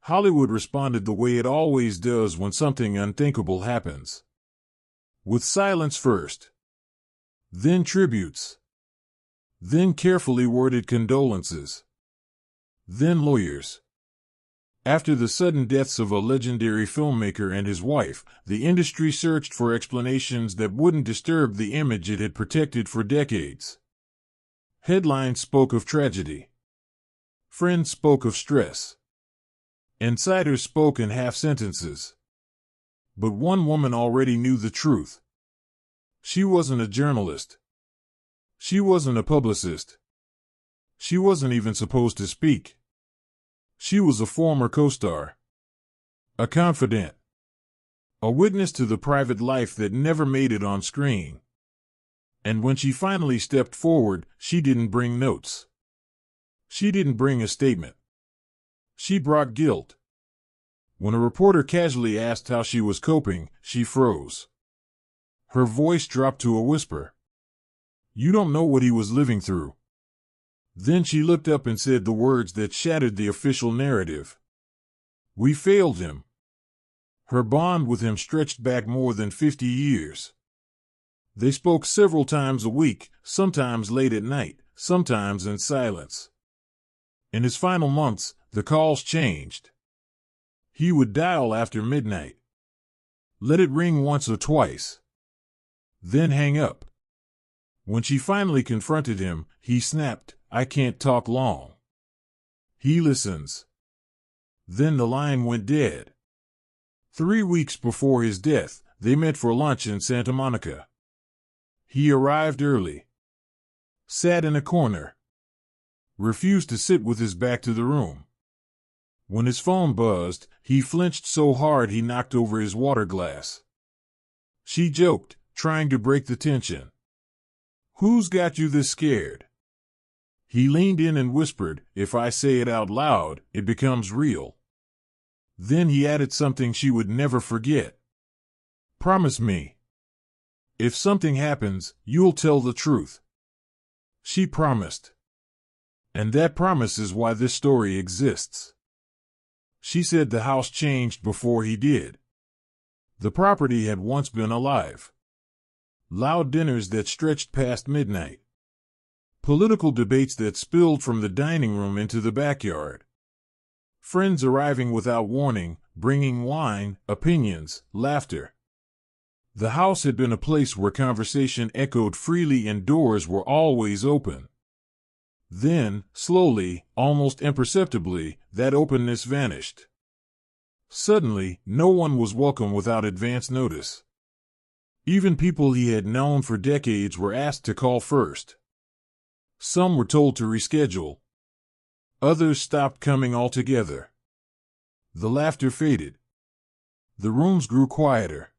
Hollywood responded the way it always does when something unthinkable happens. With silence first. Then tributes. Then carefully worded condolences. Then lawyers. After the sudden deaths of a legendary filmmaker and his wife, the industry searched for explanations that wouldn't disturb the image it had protected for decades. Headlines spoke of tragedy. Friends spoke of stress. Insiders spoke in half sentences. But one woman already knew the truth. She wasn't a journalist. She wasn't a publicist. She wasn't even supposed to speak. She was a former co-star. A confidant. A witness to the private life that never made it on screen. And when she finally stepped forward, she didn't bring notes. She didn't bring a statement. She brought guilt. When a reporter casually asked how she was coping, she froze. Her voice dropped to a whisper. You don't know what he was living through. Then she looked up and said the words that shattered the official narrative. We failed him. Her bond with him stretched back more than 50 years. They spoke several times a week, sometimes late at night, sometimes in silence. In his final months, the calls changed. He would dial after midnight. Let it ring once or twice. Then hang up. When she finally confronted him, he snapped, I can't talk long. He listens. Then the line went dead. 3 weeks before his death, they met for lunch in Santa Monica. He arrived early. Sat in a corner. Refused to sit with his back to the room. When his phone buzzed, he flinched so hard he knocked over his water glass. She joked, trying to break the tension. Who's got you this scared? He leaned in and whispered, if I say it out loud, it becomes real. Then he added something she would never forget. Promise me. If something happens, you'll tell the truth. She promised. And that promise is why this story exists. She said the house changed before he did. The property had once been alive. Loud dinners that stretched past midnight. Political debates that spilled from the dining room into the backyard. Friends arriving without warning, bringing wine, opinions, laughter. The house had been a place where conversation echoed freely and doors were always open. Then, slowly, almost imperceptibly, that openness vanished. Suddenly, no one was welcome without advance notice. Even people he had known for decades were asked to call first. Some were told to reschedule. Others stopped coming altogether. The laughter faded. The rooms grew quieter.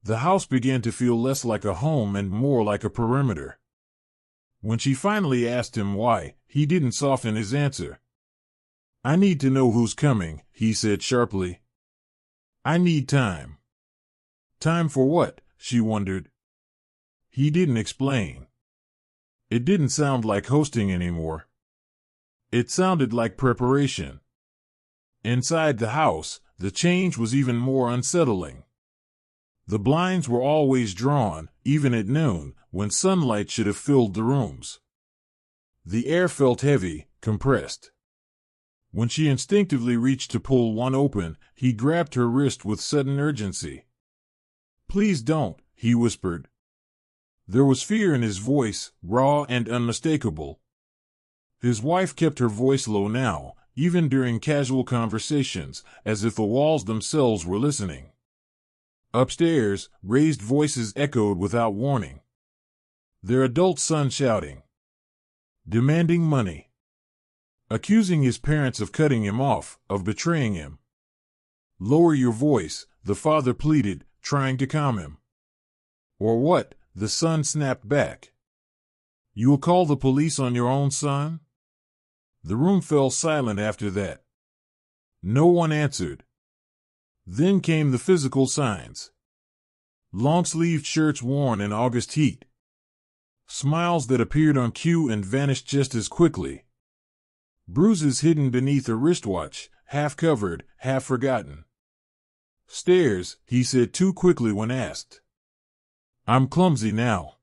The house began to feel less like a home and more like a perimeter. When she finally asked him why, he didn't soften his answer. I need to know who's coming, he said sharply. I need time. Time for what? She wondered. He didn't explain. It didn't sound like hosting anymore. It sounded like preparation. Inside the house, the change was even more unsettling. The blinds were always drawn, even at noon, when sunlight should have filled the rooms. The air felt heavy, compressed. When she instinctively reached to pull one open, he grabbed her wrist with sudden urgency. Please don't, he whispered. There was fear in his voice, raw and unmistakable. His wife kept her voice low now, even during casual conversations, as if the walls themselves were listening. Upstairs, raised voices echoed without warning. Their adult son shouting. Demanding money. Accusing his parents of cutting him off, of betraying him. Lower your voice, the father pleaded, trying to calm him. Or what? The son snapped back. You'll call the police on your own son? The room fell silent after that. No one answered. Then came the physical signs. Long-sleeved shirts worn in August heat. Smiles that appeared on cue and vanished just as quickly. Bruises hidden beneath a wristwatch, half covered, half forgotten. Stairs, he said too quickly when asked. I'm clumsy now.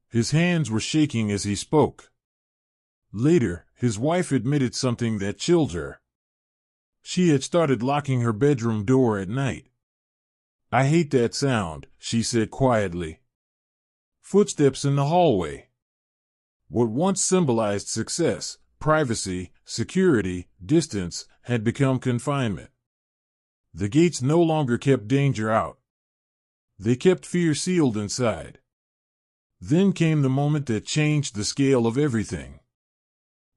His hands were shaking as he spoke. Later, his wife admitted something that chilled her. She had started locking her bedroom door at night. I hate that sound, she said quietly. Footsteps in the hallway. What once symbolized success, privacy, security, distance, had become confinement. The gates no longer kept danger out. They kept fear sealed inside. Then came the moment that changed the scale of everything.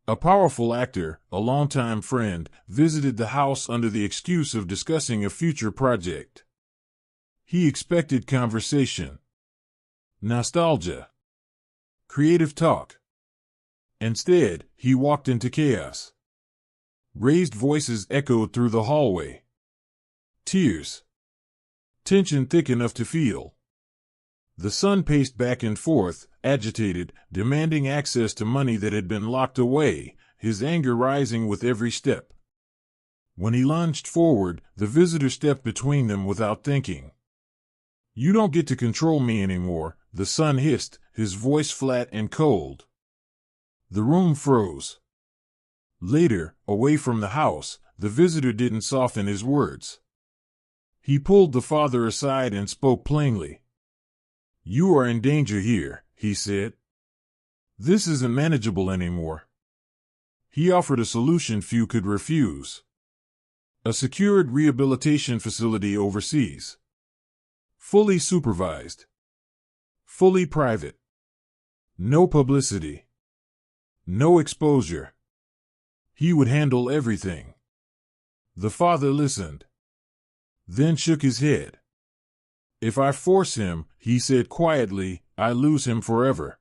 A powerful actor, a longtime friend, visited the house under the excuse of discussing a future project. He expected conversation, nostalgia, creative talk. Instead, he walked into chaos. Raised voices echoed through the hallway. Tears. Tension thick enough to feel. The son paced back and forth, agitated, demanding access to money that had been locked away, his anger rising with every step. When he lunged forward, the visitor stepped between them without thinking. You don't get to control me anymore, the son hissed, his voice flat and cold. The room froze. Later, away from the house, the visitor didn't soften his words. He pulled the father aside and spoke plainly. You are in danger here, he said. This isn't manageable anymore. He offered a solution few could refuse. A secured rehabilitation facility overseas. Fully supervised. Fully private. No publicity. No exposure. He would handle everything. The father listened. Then shook his head. If I force him, he said quietly, I lose him forever.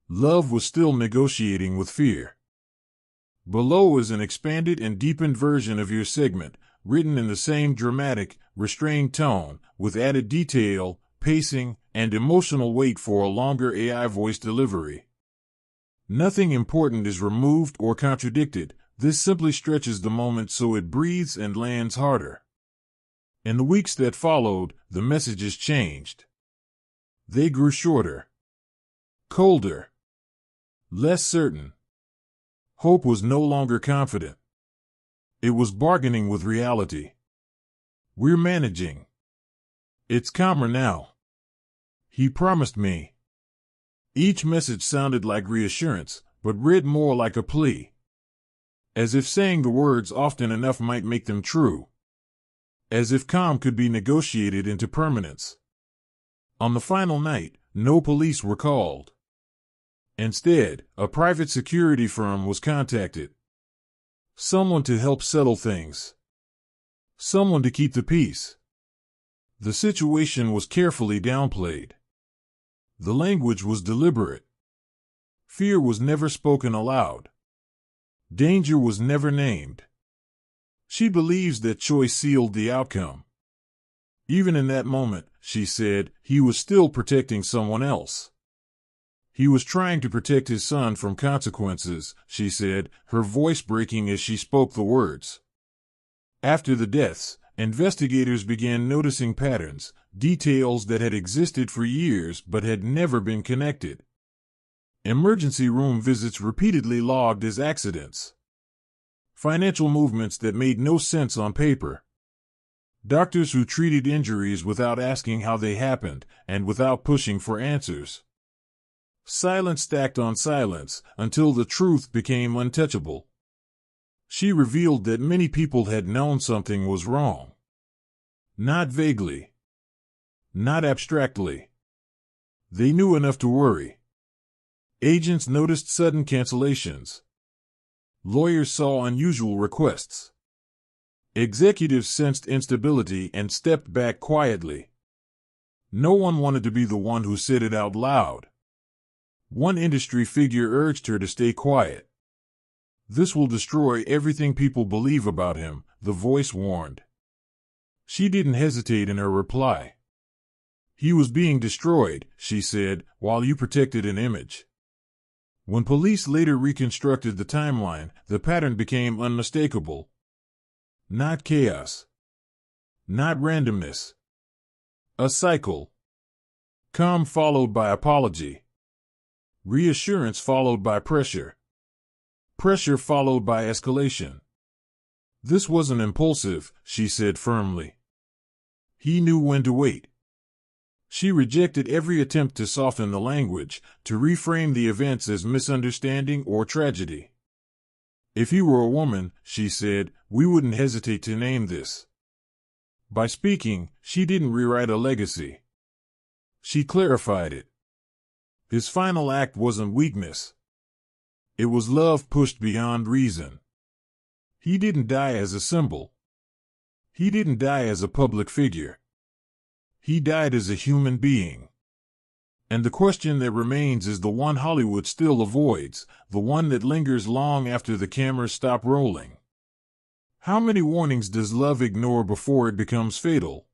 Love was still negotiating with fear. Below is an expanded and deepened version of your segment, written in the same dramatic, restrained tone, with added detail, pacing, and emotional weight for a longer AI voice delivery. Nothing important is removed or contradicted. This simply stretches the moment so it breathes and lands harder. In the weeks that followed, the messages changed. They grew shorter, colder, less certain. Hope was no longer confident. It was bargaining with reality. We're managing. It's calmer now. He promised me. Each message sounded like reassurance, but read more like a plea. As if saying the words often enough might make them true. As if calm could be negotiated into permanence. On the final night, no police were called. Instead, a private security firm was contacted. Someone to help settle things. Someone to keep the peace. The situation was carefully downplayed. The language was deliberate. Fear was never spoken aloud. Danger was never named. She believes that choice sealed the outcome. Even in that moment, she said, he was still protecting someone else. He was trying to protect his son from consequences, she said, her voice breaking as she spoke the words. After the deaths, investigators began noticing patterns, details that had existed for years but had never been connected. Emergency room visits repeatedly logged as accidents. Financial movements that made no sense on paper. Doctors who treated injuries without asking how they happened and without pushing for answers. Silence stacked on silence until the truth became untouchable. She revealed that many people had known something was wrong. Not vaguely. Not abstractly. They knew enough to worry. Agents noticed sudden cancellations. Lawyers saw unusual requests. Executives sensed instability and stepped back quietly. No one wanted to be the one who said it out loud. One industry figure urged her to stay quiet. This will destroy everything people believe about him, the voice warned. She didn't hesitate in her reply. He was being destroyed, she said, while you protected an image. When police later reconstructed the timeline, the pattern became unmistakable. Not chaos. Not randomness. A cycle. Calm followed by apology. Reassurance followed by pressure. Pressure followed by escalation. This wasn't impulsive, she said firmly. He knew when to wait. She rejected every attempt to soften the language, to reframe the events as misunderstanding or tragedy. If he were a woman, she said, we wouldn't hesitate to name this. By speaking, she didn't rewrite a legacy. She clarified it. His final act wasn't weakness. It was love pushed beyond reason. He didn't die as a symbol. He didn't die as a public figure. He died as a human being. And the question that remains is the one Hollywood still avoids, the one that lingers long after the cameras stop rolling. How many warnings does love ignore before it becomes fatal?